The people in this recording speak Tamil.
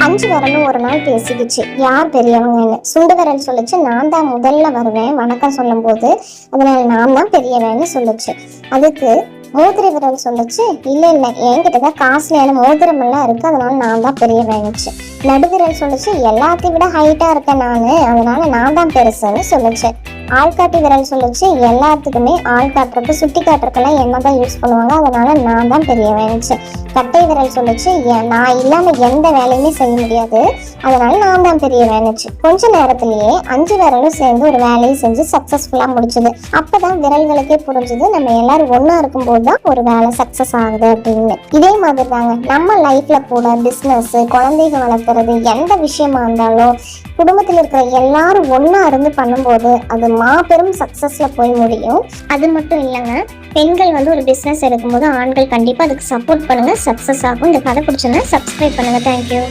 5 விரலும் ஒரு நாள் பேசிக்கிச்சு, யார் பெரியவங்கன்னு. சுண்டு விரல் சொல்லுச்சு, நான் தான் முதல்ல வருவேன் வணக்கம் சொல்லும் போது, அதனால நான் தான் பெரியவன்னு சொல்லுச்சு. அதுக்கு மோதிர விரல் சொல்லுச்சு, இல்ல இல்ல என்கிட்டதான் காஸ்ட்லியான மோதிரம் எல்லாம் இருக்கு, அதனால நான் தான் பெரியவன்னுச்சு. நடுவிரல் சொல்லுச்சு, எல்லாத்தையும் விட ஹைட்டா இருக்கேன் நானு, அதனால நான் தான் பெருசுன்னு சொல்லுச்சு. ஆள்காட்டி விரல் சொல்லுச்சு, எல்லாத்துக்குமே ஆள் காட்டுறதுக்கு சுட்டி காட்டுறதுக்கெல்லாம் என்னதான் யூஸ் பண்ணுவாங்க, அதனால நான் தான் பெரியவன்னுச்சு. கட்டை விரல் சொல்லுச்சு, நான் இல்லாம எந்த வேலையுமே செய்ய முடியாது, அதனால நான் தான் பெரியவன்னுச்சு. கொஞ்ச நேரத்திலேயே 5 விரலும் சேர்ந்து ஒரு வேலையை செஞ்சு சக்சஸ்ஃபுல்லா முடிச்சது. அப்பதான் விரல்களுக்கே புரிஞ்சது, நம்ம எல்லாரும் ஒன்னா இருக்கும்போது தான் ஒரு வேலை சக்சஸ் ஆகுது அப்படின்னு. இதே மாதிரி தாங்க நம்ம லைஃப்ல கூட பிசினஸ், குழந்தைங்க வளர்க்கறது, எந்த விஷயமா இருந்தாலும் குடும்பத்தில் இருக்கிற எல்லாரும் ஒன்னா இருந்து பண்ணும்போது அது மாபெரும் சக்சஸ்ல போய் முடியும். அது மட்டும் இல்லைங்க, பெண்கள் ஒரு பிசினஸ் எடுக்கும்போது ஆண்கள் கண்டிப்பா அதுக்கு சப்போர்ட் பண்ணுங்க, சக்சஸ் ஆகும். இந்த கதை பிடிச்சிருந்தா சப்ஸ்கிரைப் பண்ணுங்க. தேங்க்யூ.